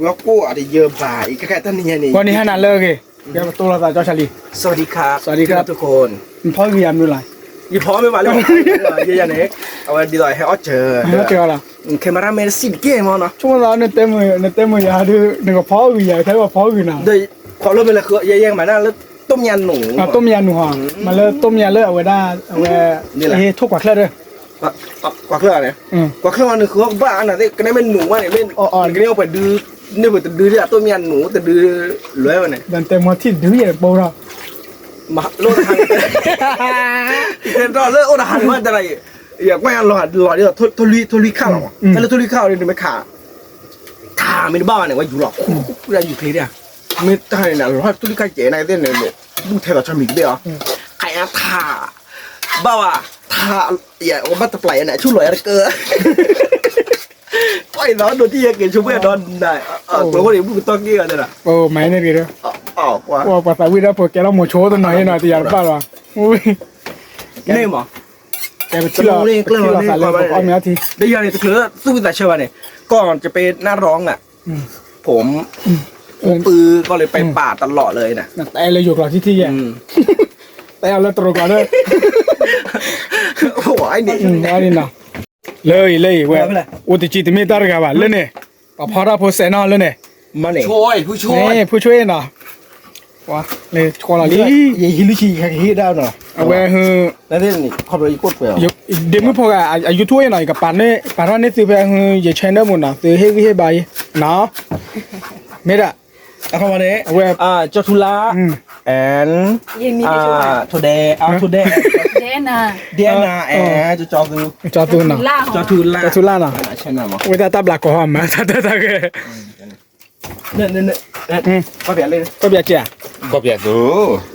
แล้วกูอะไรเยอะบ่ายแค่ท่านนี้นี่วันนี้5 นาเลิกเดี๋ยวตัวเราจอชาลีสวัสดีครับสวัสดีครับทุกคนพ่อพยายามดูหน่อยยี่พอไม่มาเลยเยอะๆเนี่ยเอาไว้ดีหน่อยให้เจอเจอละแคมราเมนสิบเกมเนาะช่วงเราเนี่ยเต็มยาดูหนึ่งก็พ่อวิญญาณใช่ป่ะพ่อวิญญาณโดยขอเริ่มเป็นอะไรคือแย่ๆมาหน้าแล้วต้มยำหนูต้มยำหนูห่อมาเลยต้มยำเลยเอาไว้ได้เอาไว้ทุกกว่าเคลื่อนเลยกว่าเคลื่อนเนี่ยกว่าเคลื่อนนึงคือว่าบ้านน่ะที่ก็ได้เป็นหนูว่าเนี่ยเป็นอ่อนๆก็เนี่ยเอาไปดื้อเนี่ยไปดื้อที่ต้มยำหนูแต่ดื้อเหลือวันเนี่ยดันเต็มมาที่ดื้ออย่างโบราณมาโลดทางเห็นตอนเลิกโอ้ทหารว่าจะอะไรอยากไม่อันหลอดเดียวทุลีข้าวถ้าเราทุลีข้าวเนี่ยไม่ขาไม่ได้บ้าเนี่ยว่าอยู่หรอกกูได้อยู่คลีเนี่ยไม่ได้เนี่ยเราทุลีข้าวเจ๋ในเต้นเนี่ยดูเทเราชมิกเดียวใครอะท่าบ้าว่ะท่าอย่าว่าบัตรปลายเนี่ยช่วยหน่อยอะไรเกินไอ้น้องโดนที่ยังเกิดช่วยเพื่อนโดนได้ตัวคนนี้พูดต้องเกี่ยวเลยนะโอ้ไม่เนี่ยดีเลยว่าภาษาวิทยาพวกแกเราโมโชตัวหน่อยแต่อย่าบ้าว่ะอุ้ยเนี่ยมั้งแกเป็นที่เราสารเลยเอาเนื้อทีได้ยังเนี่ยคือสู้แต่เชื่อว่าเนี่ยก่อนจะเป็นนักร้องอ่ะผมปือก็เลยไปป่าตลอดเลยนะแต่เลยอยู่ก่อนที่แย่แต่เอาแล้วตรงก่อนเลยโอ้ยนี่นะเลยเว้ยอุติจิตไม่ได้กันว่ะเลยเนี่ยพอเราพูดเสนาเลยเนี่ยมาเนี่ยผู้ช่วยเนาะว้าเลยชวนอะไรยี่ฮิลิชีแค่ฮิดาวเนาะเอาไว้ฮือนั่นนี่เขาเลยกดไปอ่ะเดี๋ยวไม่พอกันอายุทั่วหน่อยกับปานเนี่ยซื้อไปฮืออย่าใช้เนื้อหมดนะซื้อให้ใบเนาะไม่ได้เอาเข้ามาเนี่ยจตุลาแอนทูเดย์เดน่าแอนจตูนะจตุลานะใช่ไหมมั้งเวลาตับหลักก็หอมมั้ยตับก็เนี่ยก็เปลี่ยนเลยก็เปลี่ยนจ้ะก็เปลี่ยนดู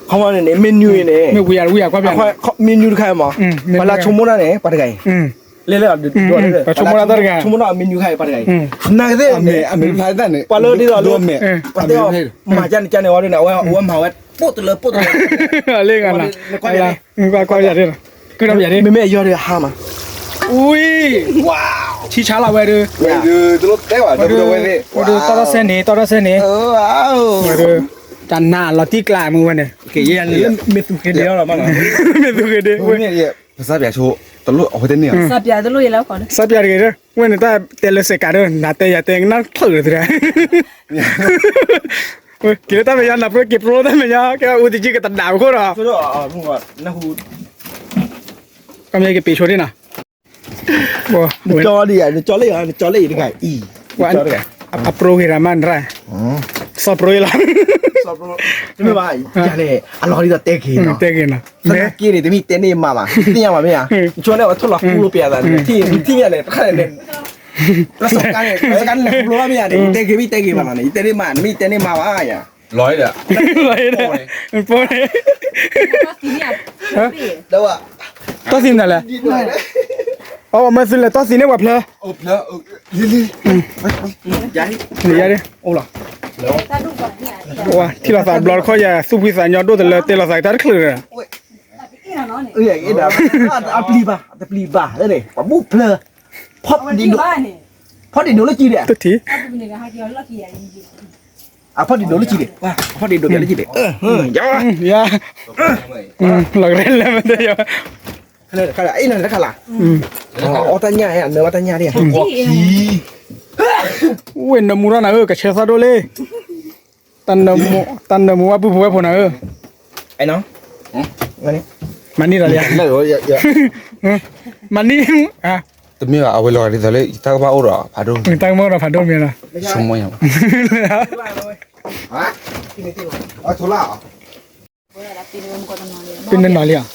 เขามาเนี่ยเมนูเนี่ยไม่วิวก็เปลี่ยนเมนูใครมั้งเวลาชั่วโมงนั้นเนี่ยปัดไก่เล่ๆดูเลยชั่วโมงละตั้งไงชั่วโมงนั้นเมนูใครปัดไก่น่าจะอเมริกันเนี่ยปัดเลยดีต่อรวมเนี่ยปัดเดียวมาจันเนี่ยว่าด้วยนะว่ามาว่าปุ๊บเลยเล่นกันนะอะไรก็อย่างนี้นะคือทำอย่างนี้ไม่ยอดเลยห้ามาอุ้ยว้าวชี้ช้าเราไว้ดูตัวเล็กว่ะดูไว้ดิดูต่อเส้นนี้ว้าวดูจันหน้าเราที่กลางมือวันเนี่ยเกี่ยเลยเมตุเคเดียวหรอมั้งเมตุเคเดียวเนี่ยภาษาแบบโชว์ตลกเอาไปเต้นเนี่ยสับยาตลกอยู่แล้วก่อนสับยาเลยด้วยวันนี้ถ้าเตลเสกการ์ดน่าเตยเตงน่าถือเลยkita tak payah nak pergi pro tak payah kita uji kita tak dah kau dah. Sudah, mungkin nak hu. Kami lagi pergi ni nak. Wah, jolly dengan i. Wah, apa pro hiraman rai. So pro lah. So pro. Cuma bah, jadi, Allah dia tegi. Tegi na. Nak kiri demi teni mama. Teni mama ya. Cuma ni waktu lah puluh piada. Ti ni kan ni. ประสบการณ์รู้ว่ามีอะไรเตะกี่มาเนี่ยเตะนี่มันมีเตะนี่มาว่าอ่ะร้อยเลยโป้ยเดี๋ยวอ่ะตัวสินอะไรอ๋อมาสินเลยตัวสินเนี่ยว่าเพลโอ้เพลลี่ย้ายดิโอ้หรอว่าที่เราใส่บล็อกเขาอย่าสู้พิษยอดด้วยแต่เตะเราใส่ตัดคลื่นอ่ะอย่างนี้เดี๋ยวเอาปลีบ่าแล้วเนี่ยปั๊บบุ๊บเพลพอดินดูแล้วจีเดียตุ๊ทีพอดินดูแล้วจีเดียว่าพอดินดูแล้วจีเดียอย่าหลักเล่นแล้วมันจะอย่าขนาดไอ้นั่นแล้วขนาดอ๋อตันยาเนื้อตันยาเนี่ยเว้นน้ำมูร้อนกับเชฟซาโดเล่ตันน้ำมูว่าปุ๊บว่าพอนะไอ้น้องมันนี่อะไรมันนี่อ่ะแต่ไม่ว่าเอาไว้รอที่ทะเลตั้งมาอุระผาดงตั้งมาอุระผาดงมีอะไรชมมวยฮะอ๋อทุล่าเป็นนั่นหน่อยเลยอ่ะ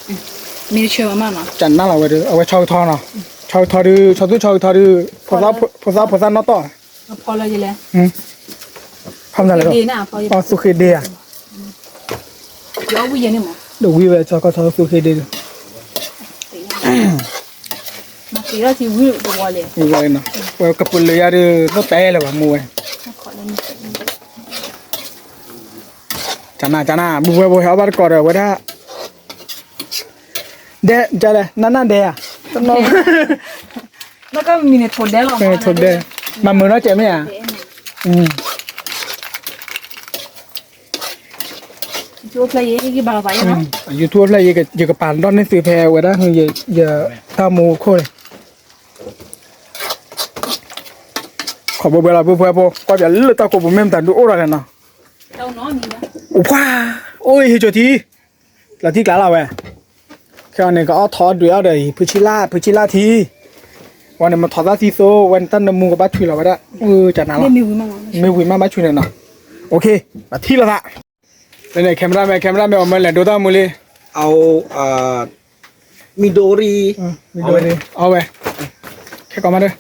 มีเชื่อมั้ยมั้งจันน่าเราเอาไว้ชาวทอนะชาวทอดูชาวทอดูภาษาโนต่อพอเลยยังไงทำอะไรหรอพอสุขีเดียเดี๋ยววิ่งนี่มั้งเดี๋ยววิ่งไปชาวสุขีเดียตีเราที่วิ่งตัวเลยวิ่งนะว่ากับปุลเลยอะไรต้องเตะเลยว่ะมวยจันน่าบุ้ยเอาบาร์ก่อนเลยว่าถ้าเดะจะเลยนั่นเดะต้นน้องแล้วก็มีเนี่ยทนได้หรอทนได้มาเมื่อน่าเจ็บไหมอ่ะ YouTube เลยยี่บาบายเนาะ YouTube เลยอย่ากับป่านดอนในสื่อแพรไว้นะอย่าทำโมโค่เลยขอบเวลาเพื่อก็จะเลือกตาคนผมเมมแต่ดูโอ้อะไรนะ เราเนาะนี่นะ โอ้ว้าโอ้ยเฮ้ยจุดที่ละที่กลางเราเว้ยแค่นี้ก็เอาทอดด้วยเอาเลยพื้นชิล่าทีวันนี้มาทอดซาซีโซวันตั้งน้ำมูกับบ้าชุยเราไว้ได้จัดหนัก ไม่ ละ มีวิมั้ง ไม่วิ่งมาบ้าชุยเนี่ยเนาะโอเคมาที่ละเนี่ยแคมราแมนออกมาแล้วดูตามมือเลย เอามิโดริ เอาไปแค่ก่อนมาเลย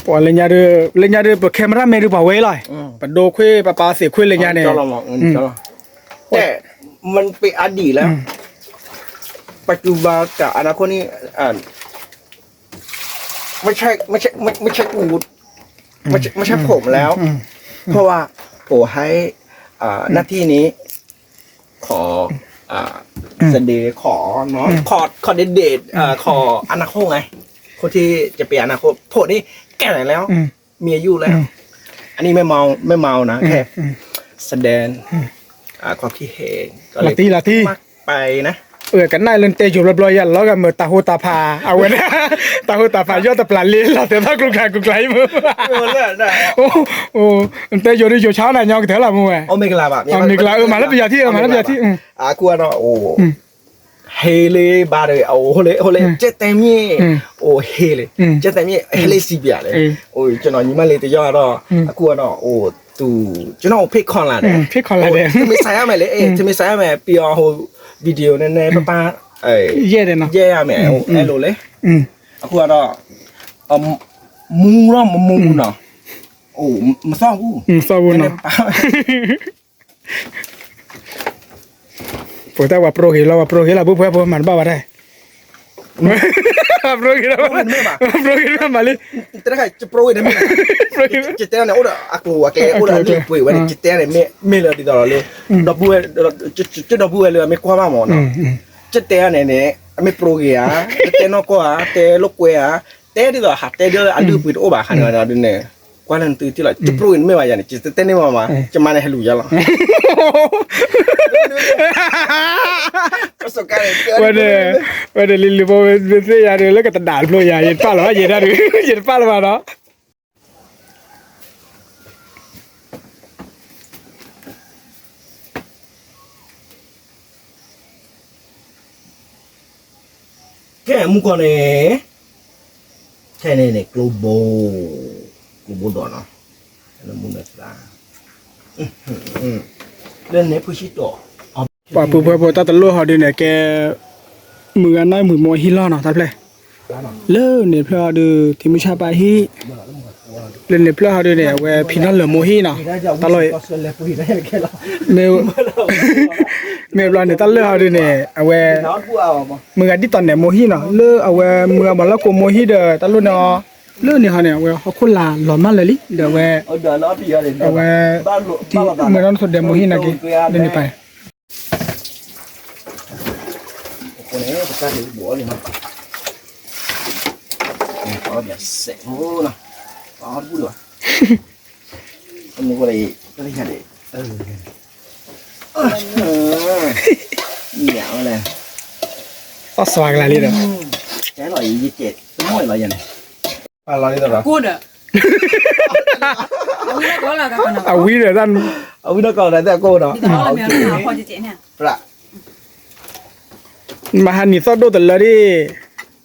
ปอเล่นยาเดือปแคมราแมนดูเปล่าเว้ยเลยปดูคุยปาเสียคุยเล่นยาเนี่ย เจ้าเรามองเจ้าเราแต่มันเป็นอดีตแล้ว ปัจจุบันกับอนาคตนี่ไม่ใช่กูไม่ใช่ผมแล้ว เพราะว่าผมให้หน้าที่นี้ ขอแสดงขอเนาะขอเดทขออนาคตไงคนที่จะเป็นอนาคตผมนี่แก่แล้ว มีอายุแล้ว อันนี้ไม่เมานะแค่แสดงความคิดเห็นก็เลย ลาตี มากไปนะ กันได้เล่นเตะอยู่รอบๆยันแล้วกันเมื่อตาหูตาพาเอาไว้นะตาหูตาพายอดตะปลาลิ้นเราเตะตากรุงไกลมือโอ้เตะอยู่ในอยู่เช้าหน่อยยองเถอะละมึงไง โอ้ไม่กล้าแบบ มีกลามาแล้วไปยาที่มาแล้วไปยาที่กลัวเนาะโอ้เฮเลยบาเลยโอ้โหเลยเจ็ดเต็มยี่โอ้เฮเลยเจ็ดเต็มยี่เฮเลยสิบอย่างเลยโอ้ยจนนี่มาเลยแต่ยอดเนาะกลัวเนาะโอ้ตูจนเอาเพคคอนละเนี่ย เพคคอนละเนี่ยไม่ใส่อะไรเลยจะไม่ใส่อะไรเปียโฮวิดีโอแน่ๆป้าเย่เลยเนาะเย่อะแม่ไอ้โลเลยกลัวเนาะมูเนาะมูเนาะโอ้มาซ่อมกูซ่อมเนาะผมแต่ว่าโปรเฮล่าปุ๊บเพื่อนมันบ้าอะไรโปรเฮล่ามาเลยแต่ถ้าจะโปรยได้ไหมจิตเต้เนี่ยโอ้ดaku aku udah ni puai waniจิตเต้เนี่ยไม่เลยดีต่อเลยดอกบัวจะดอกบัวเลยไม่กลัวมากหมดเนาะจิตเต้เนี่ยไม่โปรยอ่ะจิตเต้นอกอ่ะเต้ลูกกวยอ่ะเต้ดีต่อหัดเต้เดียวอันดูปุยโอ้บ้าขนาดนั้นเนี่ยกว่านั้นตื่นที่ละจะโปรยไม่ว่าอย่างนี้จิตเต้เนี่ยมาจะมาในฮัลโหลยาละวันเดลิลลี่พอเป็นเสียยาเดียวแล้วก็ตัดด่านโปรยาเย็นป้าหรอเย็นได้หรือเย็นป้าหรือเปล่าเนาะแค่มุกเนี่ยแค่เนี่ย global ดอเนาะแล้วมุนเนี่ยจ้าเรื่องนี้ผู้ชิโตป่าปูเพื่อตาตะลุเขาดีเนี่ยแกมือน้อยมือมวยฮิล้อเนาะทับเลยเลิกเนี่ยเพื่อดูที่มิชาไปฮีเล่นเนี่ยเพื่อเขาดีเนี่ยเวพี่นั่นเหลือโมฮีเนาะตลอดเมื่อเวลาเนี่ยตลอดเขาดีเนี่ยเวมือกันที่ตอนเนี่ยโมฮีเนาะเลิกเอาเวมือมาแล้วกูโมฮีเด้อตลอดเนาะเลิกเนี่ยเขาเนี่ยเวเขาคนละหล่อมากเลยลิเดี๋ยวเวเอาเวที่เมื่อนั้นสุดเดโมฮีนะกี่เดินไปคนนี้จะได้บัวเลยครับอ๋อเดี๋ยวเสร็จโอ้นะอ๋อพูดด้วยคนนี้ก็เลยแค่เด็กเนี่ยอะไรก็สว่างอะไรนี่เด้อใช้หน่อยยี่เจ็ดไม่หน่อยยังไงอะไรนี่ตัวละกูเด้อเอาวิแล้วก็แล้วกันเอาวิเด้อท่านเอาวิแล้วก็แล้วแต่กูเนาะเอาแล้วเนี่ยพอจะเจ๊เนี่ยปะมาหันนี่ซอดโดแต่ละดิ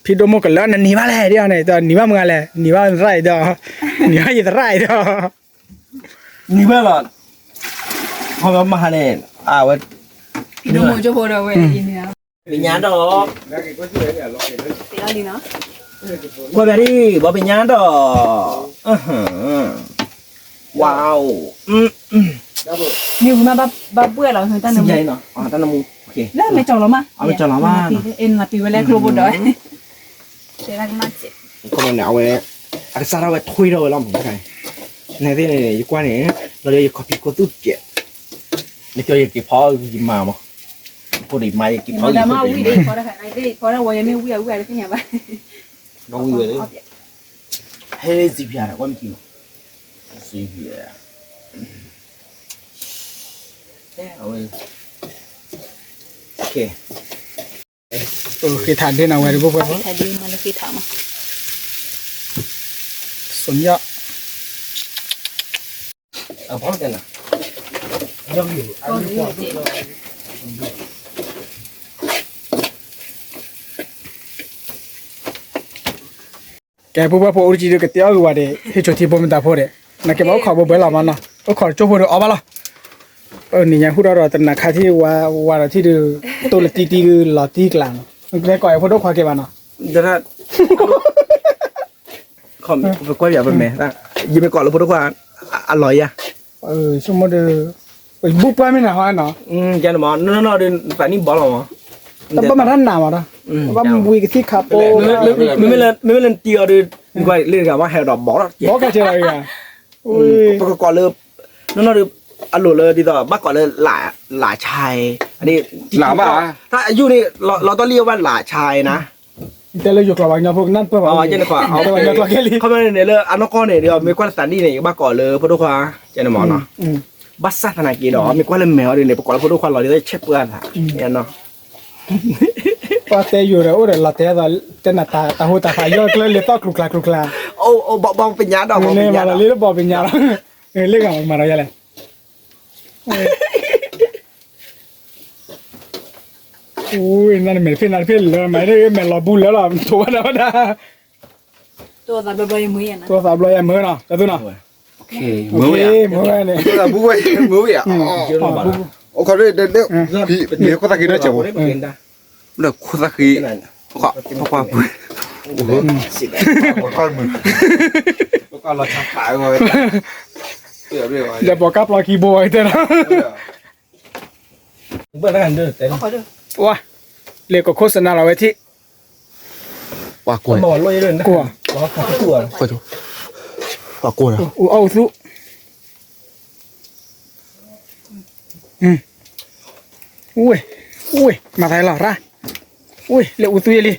พี่โดโมกันแล้วนั่นนี่มาแล้วเดียวเนี่ยตอนนี่มาเมื่อไงนี่มาไรเดียวนี่มาอยู่ไรเดียวนี่เมื่อหรอพอมาหันเนี่ยเว้ยพี่โดโมจะพอเราเว้ยยินเนี่ยเป็นยาดอกเดี๋ยวดีเนาะว่าแบบนี้ว่าเป็นยาดอกว้าวมีคุณมาบ้าเบื่อเราเห็นตั้งนานใหญ่เนาะตั้งนานมูโอเคแล้วไม่จอดหรอมาไม่จอดหรอมาเอ็นมาปีไว้แล้วครูบดอยเดี๋ยวรักมากเจ็บคนมันหนาวเลยอาจจะเราไปทุยเราเราเหมือนกันในที่นี่อยู่กว่านี้เราจะคอปี้ก็ตุ๊ดเจ็บนี่จะอยากกินพอกินมามั้งพอดีมาอยากกินพอดีมาวิ่งได้พอได้ไหนได้พอได้วันยังไม่วิ่งอะไรที่เนี่ยบ้างน้องวิ่งเลยเฮ้ยสิพี่อะไรว่าไม่กินสิพี่ เอาเลยโอเค คือทานได้นะเว้ยพวกเรา ถ่ายดีมาเลยพี่ถามมา สนยะ เอาพร้อมกันนะย่อมอยู่ ก็รู้อยู่เจ๊ แกพวกเราพออุจิเดก็เตี้ยกว่าเด้เฮชที่บ่มันตาพอเด้นักเก็บเอาขอบ่เบลามันนะเอาขอจบพอเอามาละนี่ยังพูดรอแต่นักข่าวที่ว่าที่ดูตัวละตีลอตีกลางมันก็ก่อยพอดขอเก็บมานะ เดี๋ยวถ้าขอไปกล้วยอย่าเป็นแม่ตั้งยิงไปก่อนแล้วพูดว่าอร่อยอ่ะ สมมติบุปผาไม่น่าหวานเนาะ แกนหมอนั่นๆเดินไปนี่บอลหรอ แต่ประมาณนั้นหนามาละว่าบุยกับที่ขับโอ้ ไม่เล่นเตียวดิกว่าเล่นกับว่าแฮร์ดอกบอกแล้ว บอกกันเจออะไรอ่ะอุ้ย ปกก่อนเลยนั่นๆดิอร่อยเลยดีต่อบ้าก่อนเลยหลาชายอันนี้ถ้าอายุนี่เราต้องเรียกว่าหลาชายนะ แต่เราอยู่กลางวันพวกนั้นเพื่อว่า อ๋อเจนกว่าเอา แต่วันนี้กลางแค่นี้ เขาไม่เนี่ยเลยอันนก็เนี่ยเดียวมีกว่าสถานที่เนี่ยบ้าก่อนเลยพุทธควาเจนหมอเนาะบัสซัธนากีดอมีกว่าเล่นแมวเนี่ยปกติพุทธควาเราได้เช็ดเปื้อนค่ะเนี่ยเนาะ พอเตยอยู่แล้วโอ้เดี๋ยวเราเตะแต่หน้าตาหูตาขายยอดเลยต้องคลุกคลา โอ้บองเป็นยาดอกบอง เนี่ เป็ ย น มาย าด แล้ อ ว ก เรียกบอกเป็นยาแล้วเรียกอะไรมาเราอย่างไรอุ้ยนั่นเหม็นพี่เลยไม่ได้เหม็นรอบุญแล้วหรอถูกแล้วนะ ตัวตาใบมืออ่ะนะ ตัวสามร้อยมือเนาะจะตัวเนาะ โอเค โอเคมือเนี่ย ตัวละบุ้ยมืออ่ะ เยอะมาก โอ้เขาเด้พี่เดี๋ยวก็ตะกี้ได้เจ้า ได้เป็นได้ เด้อคุตะกี้ขอพอปุ้ย โอ้โหสิบ ข้าวมือก็เราชักขายเลยเดี๋ยวเรียกว่า อย่าบอกกับรอคีโบยเถอะนะ เพื่อนกันเด้อแต่ ก็ขอดู ว้าเรียกก็โฆษณาเราไว้ที่ ว่ากล้วย บอกลอยเดินนะ กลัว บอกขอตัว ขอดูว่ากล้วยนะ เอาสุอุ้ยมาไทยหรอร่ะอุ้ยเรียกอุตุยเลย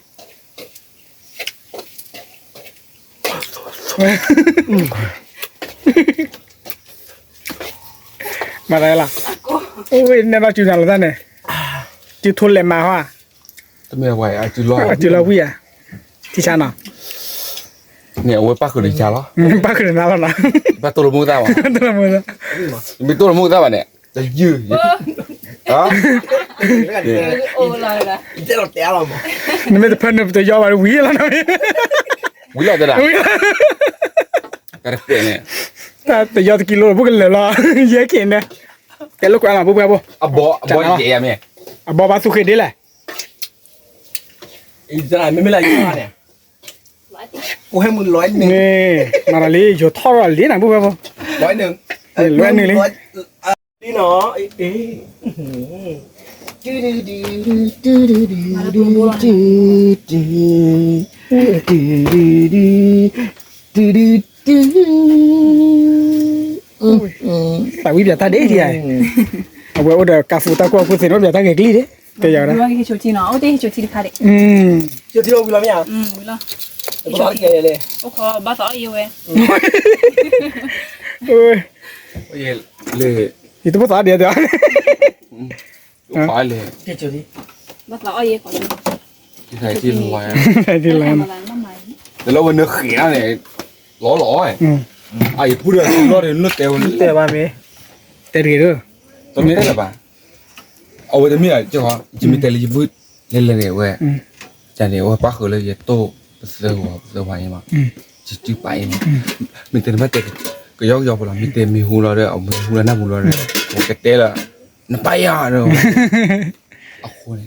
มาได้ละโอ้ยเนี่ยเราจุดอะไรตั้งเนี่ยจุดทุนเลยมาว่า จะไม่ไหวอ่ะจุดรอ จุดเราวิ่งที่ชานะ เนี่ยโอ้ยป้าคือดิฉันเหรอ ป้าขึ้นมาแล้วนะ ป้าตัวละมุกได้ป่ะ ตัวมือ มีตัวละมุกได้ป่ะเนี่ยจะยืดอ๋อ โอ้เลยละ เจ้าเตี้ยเราบอก นี่ไม่ได้เพิ่นจะย่อมาวิ่งแล้วนะ วิ่งเลยนะกระเป๋เนี่ย แต่ย่อตะกิโลพวกกันเลยล่ะเยอะเกินนะแกลูกอะไรพวกแบบ อ่ะบ่เยี่ยมเนี่ย บอบาสุเกดีแหละ อีจะไหนไม่ไรยี่ห้อเนี่ย หลายที กูให้มึง100 นี่มาลีอยู่ท่อลีนะพวกแบบ 100นี่เนาะเอ๊ะ มาดูบัว แต่วิบตาเด็กที่ไอ้เอาไว้เดี๋ยวกาฟูตากว่าฟูเสียรถแบบตาเกลี่ดิก็อย่างนั้น ดูว่ากี่ชุดจีนอ๋อเดี๋ยวชุดจีนขาด เจ้าที่เราวิลาไม่ยัง วิลา ตัวเกเลย โอ้ขอบาสอีเว้ย เอ้ย โอ้ยเลย อีตัวภาษาเดียว ลูกค้าเลย เจ้าที่ บาสอีขอดู ที่ไหนที่ลอย ที่ร้าน อะไรน้ำไหล แต่เราวันเนื้อเขียวเนี่ยล้อไอ้พูดเรื่องล้อเรื่องนึกเตว แต่บ้านมีแต่ดีด้วย ตอนนี้อะไรบ้างเอาไว้ตรงนี้เจ้าของจะมีแต่ลีบุตเล่นเลยเว้ยจานเดียวว่าป้าคือเลยจะโตเสือหัวเสือหัวยังมั้งจืดไปมีแต่ไม่แต่ก็ยอกไปแล้วมีแต่มีหูเราด้วยเอาหูเราหน้าหูเราด้วยโอ้แกเตะละนั่นไปอ่ะเนาะเอาคน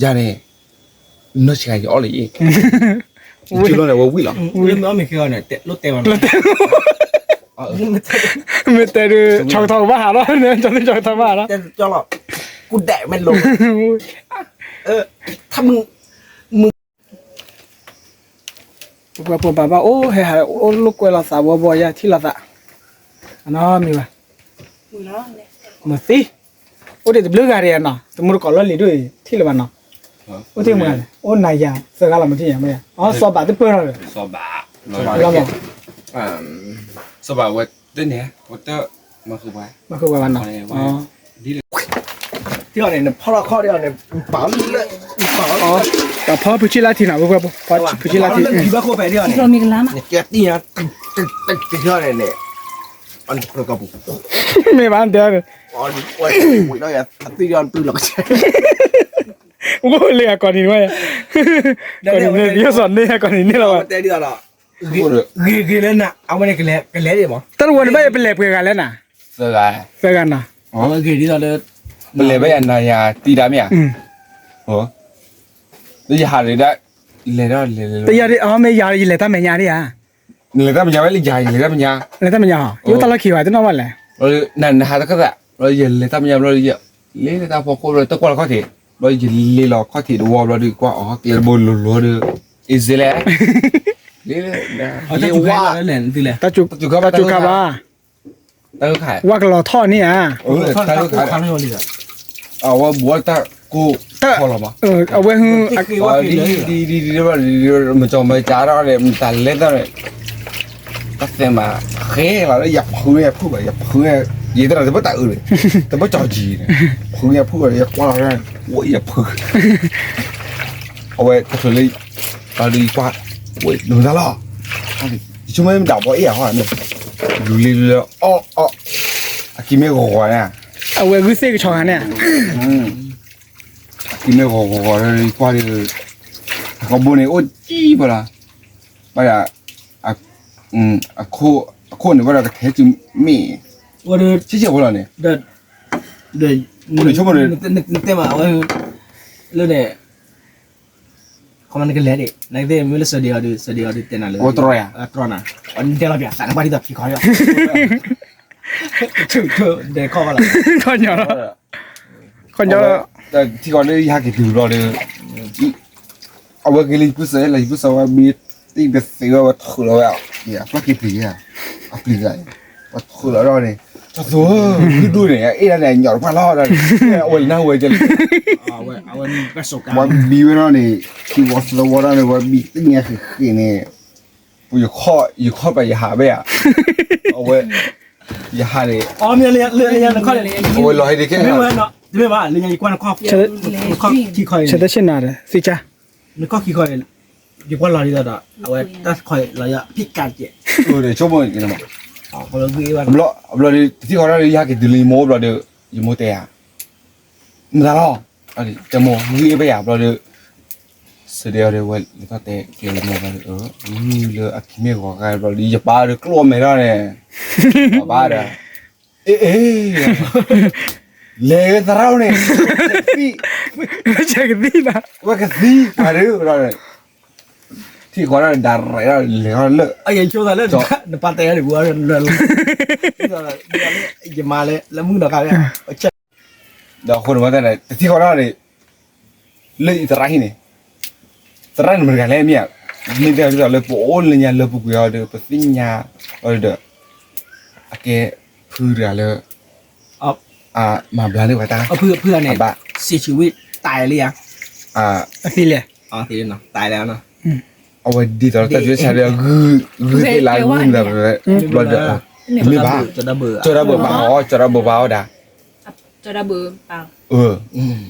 จานเนี่ยนึกใช่จะอะไรอีกจืดแล้วเนี่ยว่าวิ่งหรอ เรื่องน้องมีคือเนี่ยรถเต็มมัน ไม่แต่ดูช่องทองมาหาเราเนี่ยจะได้ช่องทองมาแล้ว เจ้าหรอกกูแดกมันลงถ้ามึง ว่าผมบอกว่าโอ้เฮ้ยโอ้ลูกเวลาสาวบัวยาที่ละตะอันนั้นมีวะ วิลาเนี่ย มาสิโอ้เดี๋ยวเบลกอะไรนะสมมติก่อนเราเรียนด้วยที่ละมันเนาะโอ้ที่มึงอะไรโอ้นายยาสกัดละมันที่ยังไม่อ๋อสอบบาทที่เปิดเลย สอบา เราบอก สบายว่าเต้นเนี่ยว่าเต้มาคือไว้ มันคือวันเนาะอ๋อ ดีเลย ที่เราเนี่ยพอเราข้อเดียวเนี่ยป๋าเลยป๋า อ๋อแต่พอผู้ชิลาทีน่ะพวกพอผู้ชิลาที ที่บ้านโคไปเดียวเนี่ย เรามีกันล้ำอ่ะ เนี่ยแกตีนะที่เราเนี่ยอันกระปุก ไม่บ้านเดียว อันวันวันเราอย่าตีย้อนปืนหรอก กูก็เลยก่อนนี้ว่าก่อนนี้เดี๋ยวสอนเนี่ยก่อนนี้เรา แต่เดียวเรากี่เล่นน่ะเอามาเนี่ยกี่เล่นดิมั้ง ตั้งวันไม่เป็นเล็บกันแล้วน่ะ เสือไง เจอกันน่ะ อ๋อกี่ที่เราเลย มันเลยไม่อันนายาตีดามีอ่ะโหแล้วจะหาเลยได้เลยได้เลย แต่ยาดิอ๋อไม่ยาดิเลยตั้งไม่ยาดิอ่ะ เลยได้มันยาไม่เลยยาเลยได้มันยา เลยตั้งไม่ยาอยู่ตลอดขี่ไว้ตั้งนานเลย เรานั่นหาตะก็ได้เราเย็นเลยได้มันยาเราเยอะเลยได้พอคนเราตะกวาข้อที่เราเย็นเลยเราข้อที่ดูว่าเราดีกว่าอ๋อเกลือบนรัวๆเลยอิสระเลยนะ เอาจะว่าแล้วเนี่ยตีเลย ตาจุกครับว่า ตะก็ขาย ว่ากรอท่อนี่อ่ะ ตะก็ขาย ครั้งนี้วันนี้อ่ะ เอาว่าบัวตะกูพอหรอมั้ง เอาไว้ให้ คือว่ากี่เลย ดีว่ามันจะไม่จ้าเราเลยมันตันเล่นเลยก็เสียมาเฮ้ยเราได้หยับพื้นหยับพื้นแบบหยับพื้นยี่แต่เราจะไม่ตัดเลยแต่ไม่จ่อจีเนี่ยพื้นหยับพื้นหยับกว้างเลยโอ้ยหยับพื้นเอาไว้ก็คือเลยเราดีกว่าโอ้ยดูซะล่ะช่วงนี้มันดับว่าเอ๋อเนี่ยดูเลยอ๋อกินไม่กว่าเนี่ย เอาไว้วิเศษช่องเนี่ย กินไม่กว่าเลยกว่าเลยเขาบอกเนี่ยโอ้จีบละไปอ่ะโคเนี่ยว่าเราแค่จึงมี วันนี้ ชี้เชี่ยวเราเนี่ย เด็ดนึกเต็มอ่ะว่าเรื่องเนี่ยเขามันก็เล่นดินักเตะไม่รู้เสียดีเต้นอะไร โอ้ตรอยอ่ะ ตรอน่ะวันนี้เราเบียดสารพัดที่ตัดขี้คอยอ่ะถึงเด็กข้อละ คนเยอะคนเยอะ แต่ที่ก่อนเลยยากกี่ดูเราเลยเอาไว้กินผู้เสียอะไรผู้เสียว่ามีตีเป็นเสือว่าถือเราอ่ะเนี่ยพวกกี่ปีอ่ะอ่ะปีอะไรว่าถือเราเนี่ยจะตัวดูเนี่ยไอ้นั่นเนี่ยหยอดพาล่อเลยเอาไว้หน้าไว้จะ เอาวันประสบการ ว่า ณ์ บีไว้แล้วเนี่ยที่ว่าสโลว์แล้วเนี่ยว่าบีตั้งเนี่ยคือเนี่ยกูอยู่ข้อไปอย่าหาไปอ่ะเอาไว้อย่าหาเลย อ๋อมีเรื่องข้อเลย เอาไว้รอให้ได้แค่ ไม่เหมือนเนาะไม่ว่าเรื่องอีกวันข้อขี้คอย เสร็จเช่นนั้นสิจ้า นึกข้อขี้คอยอีกวันรอดีแล้วเอาไว้ถ้าคอยเราจะพิการเจ็บ เดี๋ยวชั่วโมงกี่นาที อ๋อเขาเลยวีวัน เราที่เขาได้ยากกี่ดิลิโม่เราเดี๋ยวยูโมเตียมันละล้ออะไรจะโม่วีไปอ่ะเราเดี๋ยวเสียเดียวเดี๋ยวเราต้องเตะเกี่ยวโม่กันนี่เลยอักขี้เมฆของใครเราดีจะป้าเดี๋ยวกลัวไม่ได้เนี่ยป้าเดี๋ยวเอ๊ะเลยตราเนี่ยพี่ ไม่ใช่กันนี่นะ ว่ากันสิอะไรเราเนี่ยที่เขาได้ดาร์ไรเราเลยเขาเลิก ไอ้ยังช่วยกันเล่นในปาร์ตี้หรือว่าเรื่องจะมาเลยแล้วมึงดอกอะไรเช็ด เดี๋ยวคนมาแต่ไหนที่เขาได้เลยเลิกอิสระที่นี่อิสระเหมือนกันเลยเนี่ยนี่เดี๋ยวเราเลยปูนเลยเนี่ยเลยปูกุยเอาเดี๋ยวไปสิญญาเอาเดี๋ยวโอเคพื้นเดี๋ยวเลย มาบลานี่ว่าตา เอาเพื่อนเนี่ยเสียชีวิตตายหรือยัง พี่เลย อ๋อตีเนาะตายแล้วเนาะ เอาไว้ดีตอนแต่จะใช้เรื่องคือที่ร้านมึงแบบเราเดี๋ยวไม่บ้า จะระเบิด จะระเบิดบ้าอ๋อจะระเบิดบ้าด่า จะระเบิดเปล่า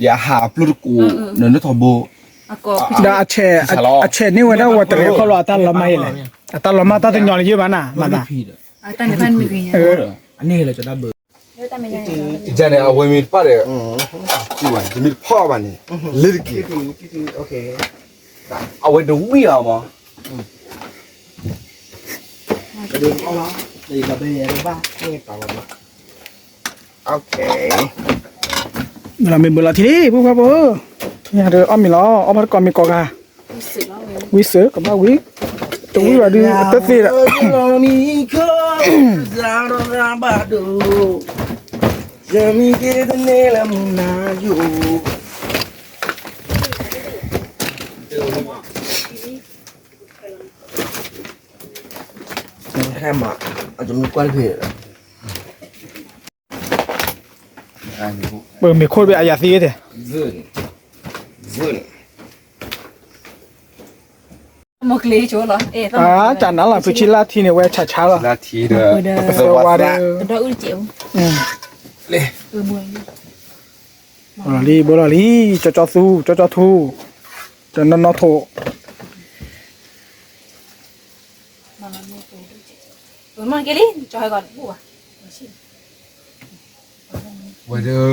อย่าหาปลุกกูเนินทอโบ อะก็ ดาอาเชนี่วันนั้นวันตะเรียเขารอตั้งเราไม่เลยตั้งเรามาตั้งแต่ย้อนเยอะมาน่ะมาตา ตั้งในบ้านมีกี่อย่าง อันนี้เลยจะระเบิด เดี๋ยวตั้งไม่ได้ じゃあね、あ、俺見っぱで、いいわね、見っぱばね、レルキ。 โอเค あ、俺どうやま。 กระเด็นเอาละตีกระเบียร์บ้านี่ต่อมาโอเค เราไม่เบื่อทีนี้พวกครับเนี่ยเดี๋ยวอ้อมมีล้ออ้อมก่อนมีกอกา สุดแล้วเว้ย วิเสือกับมาวิตัววิว่าดีตัวสิละ มีก็จะระบาดดูจะมีแค่ตัวนี้ละมุนาอยู่แค่มาอาจจะมีกวนเพล เปิดมีโคตรไปอายาซีเถอะ ズン。 หมกเลยชัวร์เหรอเอ๊ะต้อง จากนั้นหลังไปชิลาทีเนี่ยเวชช้าละ ラティーだ。 เซวาเด ตัวอุ้ยเจียว เลย มวย บลาลีจอซูจอทูจนนอโท มาละนี่ตัวมันเกลี่จอยก่อนบัว ว่าเด้อ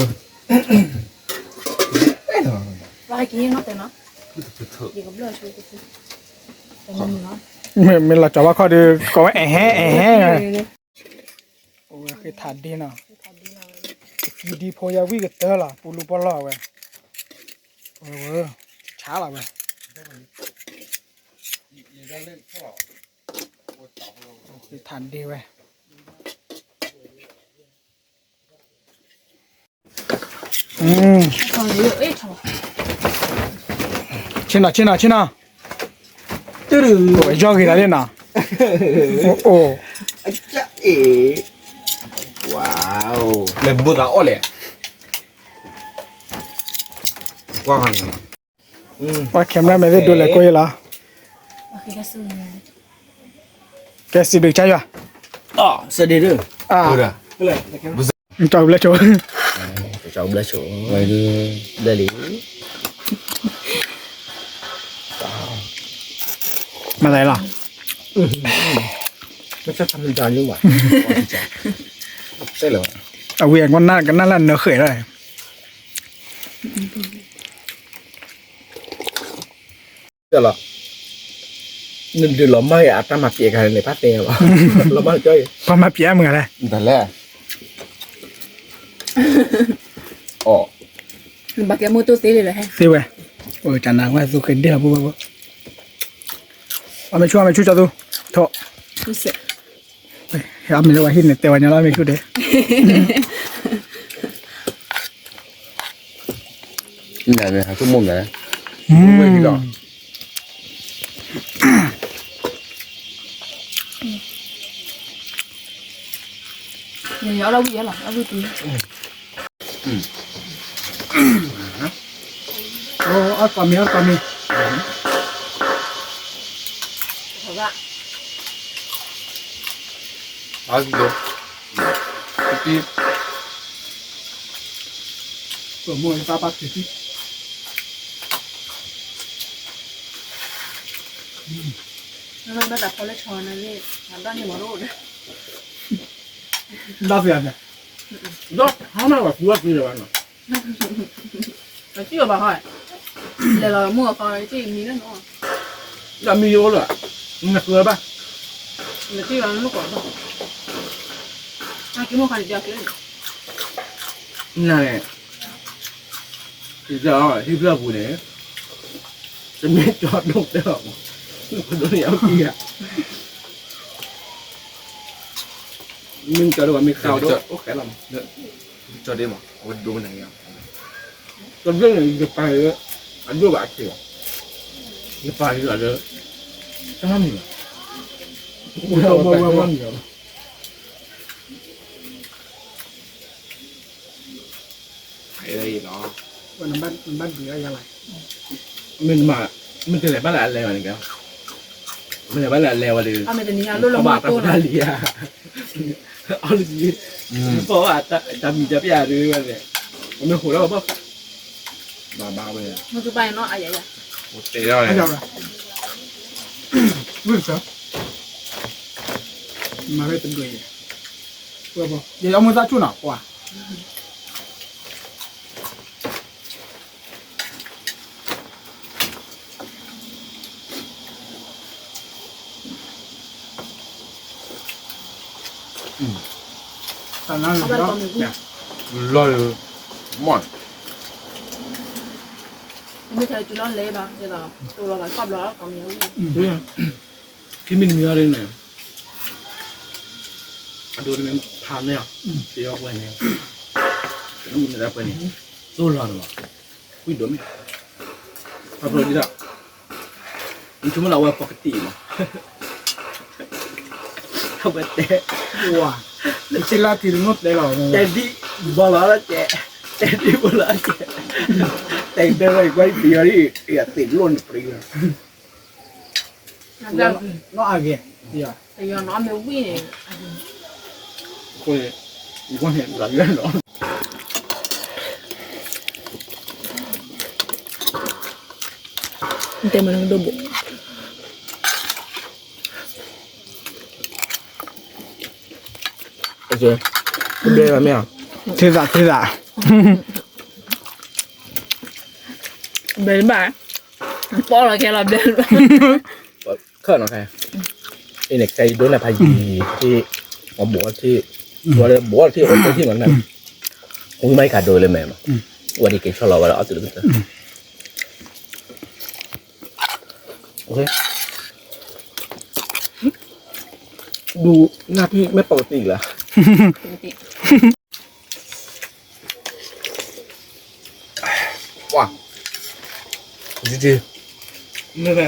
ว่าให้กินเนาะแต่เนาะเดี๋ยวก็เลือกช่วยกูแต่มันเนาะ mình là cháu bác coi đi có này ôi cái thằng đi nào đi phôi ra vi cái tơ là bù lù bò lò vậy ôi chả là vậy cái thằng đi vậy còn nhiều ít thôi trên nào ôi cho cái này nào ồ chắc ế wow lên bữa đó ó lẹ qua hàng qua kem ra mày biết đồ lại coi là khi đã sưng cái gì được chơi chưa sẽ đi được à rồi cháu lấy chỗ cháu lấy chỗ vậy đưa đây lý mà này là nó sẽ thăm ra như vậy sẽ là ở huyện con cái nan là nó khởi rồi được rồi nên được lắm mấy à ta mặc gì cái này phát tiền mà lắm mấy chơi con mà phía mừng này thật lẽ ồ bà cái mô tô xí này là hay siêu vậy ôi chẳng nào qua du kinh đi là bố mày chú cho tôi thọ tôi sẽ mình lại hít này tèo nhà mình chú đấy này này hai cái mông này nhỏ đâu bây giờ là đâu tí ô còn mi thật ra à gì đó cái của mua ta bắt thì nó bắt đầu có lấy tròn này đi làm ra như mỏ đồ đấy đau việc này đó không nào mà phù như vậy mà mà chưa bà hỏi là mua coi chứ mì nữa là mi vô rồi ngặt rồi ba là chưa là nó còn đâu cái mua khoản giờ cái này thì giờ vụ này sẽ biết cho đúng được không đúng nhiều kia mình cho được mình khao đó ok lắm cho đi mà ôi đồ này nhá còn cái này cái bài đó anh đưa bạn kiểu cái bài là đó sao không nhỉ cái đây nó mình bắt gì ra lại mình mà mình thì lại bắt lại leo này kìa mình lại bắt lại leo đi à mày tình nhà luôn là có mua bà tô ta này lìa ông gì có bà ta bị chấp nhà đi vậy mình khổ đâu bác bà bao bây giờ mua cái bài nó à vậy à một tí đó bây này giờ vui sao mà cái tình người vừa vừa giờ ông muốn ra chú nào quả tao nói bài đó còn mình lo được mỏi mới thấy chú nó lấy bà bây giờ tôi là cái cọp đó còn nhiều đúng không khi mình nhớ đây này anh đưa mình tham này thì học quen này nó mình đã quen này tôi lo rồi quý đúng học rồi đi đâu mình chúng là qua pocket mà không phải té wow chỉ là thì nó đây rồi té đi bỏ lỡ là té đi bỏ lỡ té té đây quay phía đi ya tỉnh luôn free nó à kìa giờ thì giờ nó mới quý này quên quan hệ là cái đó เต็มมันดูบุ โอเคเดินมาไม่เอา เทสะเทสะ เดินบ้าป้อเราแค่เราเดิน เครื่องหรอใครไอเด็กใจโดนอะไรพายีที่หมอบอกที่ตัวเลยบอกที่คนที่เหมือนกันคงไม่ขาดโดยเลยแม่วันนี้เก่งชอบเราแล้วเอาสุดเลยโอเคดูหน้าพี่ไม่ปกติเหรอ ปกติ 哇，这那个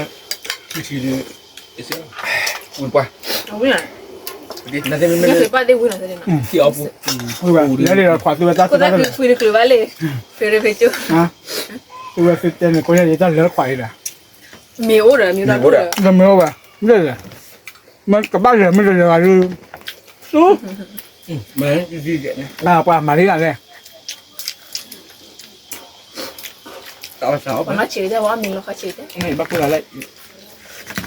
具体的一些不乖， เอาไม่หน่อย 那这边 ไม่เคยป้าได้คุยหน่อยสินะ ที่เอาปุ๊ ဟုတ်ပါလဲလေခွာသူကသား ก็ได้คุยคุยว่าเลยเฟรเฟจู ဟာသူကစစ်တဲ့ကိုရရတာလဲခွာရတာ มีโอ้เหรอมีเราด้วย ဒါမျိုးပါလဲလေမကဘာရမရရလူသူ เหมือนที่เด็กเนี่ย လာကွာမာရီလာလေ เอาสาว วันนั้นเฉยได้ว่ามีเราค่ะเฉยได้ ไม่บ้าพูดอะไร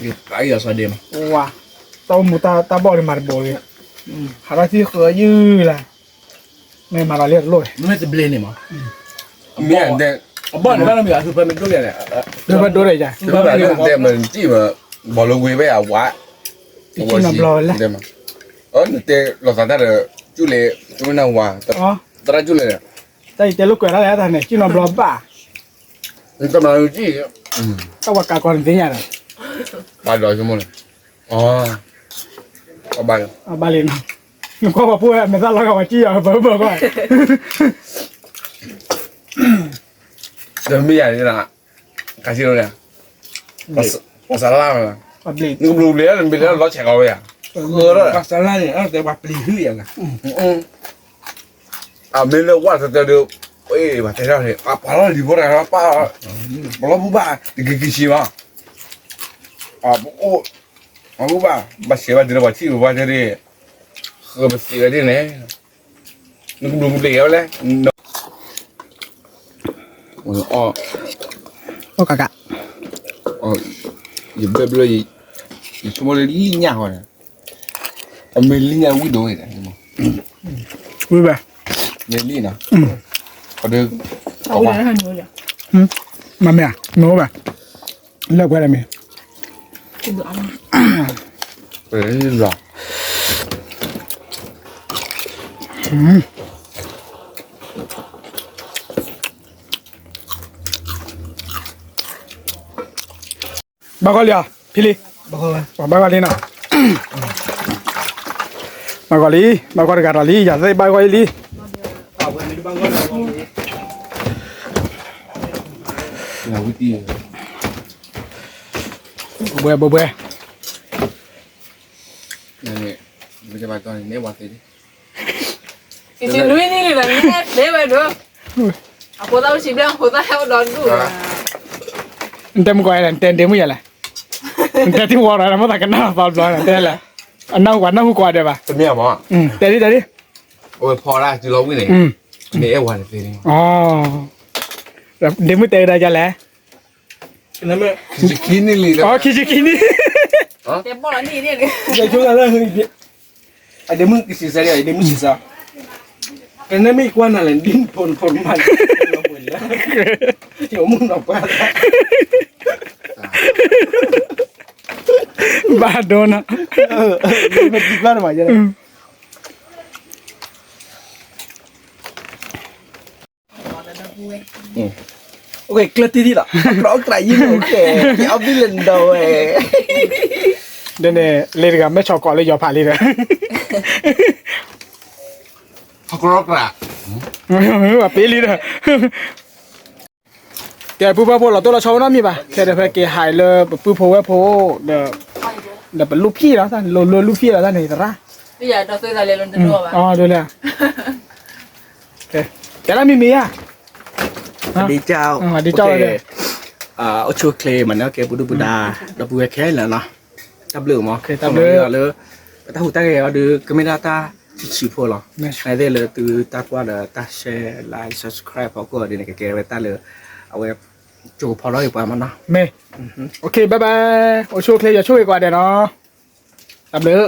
อยู่ไอ้ยาสวัสดีมา ဝါတော့မတာတဘော်မာဘော်လေဟာရတီခေါ်ယူလာမဲမာလာလေလို့ ไม่จะเบลนี่มั้ง 面的， บ้านบ้านเรามีอะไรคือเป็นตัวเนี่ย ဒီဘက်တော့ရကြ 这边的们基本保留规备啊，娃，对吗？哦，你在老三代的就来就那娃， အော် 当然就来了， တိုက်တယ်လို့ကြွလာတဲ့နဲ့ကျွန်တော်ဘလော့ပါ 你干嘛有记？嗯， တော့ကကောင်းတင်ရတယ် 把聊什么了？哦，我把了， အပါလေနော်ကိုကပူရမသားလောက်ကကြည့်ရဘောဘောကွာ 这没眼的啦，感谢了，我啥啦了？ အပလီ 你不来了，没来老钱高呀？喝了。 ภาษาอะไรเนี่ยแต่ว่าปลีหื้ออย่างอ่ะ 啊，没了，我这这都，哎，把台上去，啊，把那里过来了，把老不把，你给洗嘛？啊不，我不把，把洗完之后把气把这里，喝不洗个的呢，你不了嘞？我说哦 ဟုတ်ကက 哦，也不不也，也什么的理念好像，没理念味道的，是吗？ ဝေးပဲ 没理呢，我这， เอาไว้ให้หนูเลย မမေနော်ပဲလောက်ကြရမယ် คุณดูเอามา 我这是老。 ဘာကလျာဖီလီ บอกว่า ဘာကလေးနော်ဘာကလီဘာကရကလီရစေဘာကလီ เอาไปในบ้านก็เรา 那味地， ဘွယ်ဘွယ် 那你，你这把东西你挖谁的？ จริงๆลุยนี่เลยแบบนี้เด้ไปดูเอาโคตรชิบแล้วโคตรให้ดอนดู တဲမကွာရတဲတဲမရလားတဲတီဝါရမတာကနာပါဘလာတဲလားအနောက်ကနောက်ကွာတယ်ပါ 怎么样嘛？တဲရီတဲရီ 我跑了就老味的，你也挖的谁的？ အော်ဒီမတဲရကြလဲ นั่นแม่ 是肯定里的。 အော်ခီချီခီနီ เต็มบอกแล้วนี่เนี่ย ใจช่วยกันเลยไอเดี๋ยวมึงกินอะไรไอเดี๋ยวมึงกินซะกันนั่นไม่กวนอะไรดิ้นพนมันเดี๋ยวมึงออกไป ဘာဒိုနာ มันดีกว่าหน่อยจ้ะ โอเคกลัดที่ละเพราะใครยิ่งโอเคเอาไปเล่นดาวเอ ဒဲနဲ့လေကမဲချောက်ကောလေးရောက်ဖာလေးတယ် 他搞个啥？ ဘာပေးလေးတယ်ကဲပူပပေါ်လာတော့ချောင်းနာမြပါခဲတဲ့ဖက်ကဟိုင်လပူဖိုဝဲဖိုဒါဘလူพี่လားဆန်လိုလူพี่လားနေတာ ไม่อยากเราซื้ออะไรลงจะดูป่ะ อ๋อดูเลยโอเคแกละมีมีอ่ะ ดีเจ้า ดีเจ้าเลย เอาชัวเคลมันนะแกบุดุบุดาเราบุแค่แล้วเนาะตับเหลือมั้งเลยแต่หูตาแกเอาดูก็ไม่ได้ตาชิพอหรอใครได้เลยตื่นตากว่าเดตาแชร์ไลค์ subscribe พอก็ดีนะแกไปตาเลยเอาไว้ จูพอแล้วอีกว่ามันนะ เมโอเคบายบายโอโชเคลียร์อย่าช่วยกว่าเดี๋ยวเนาะตับเด้อ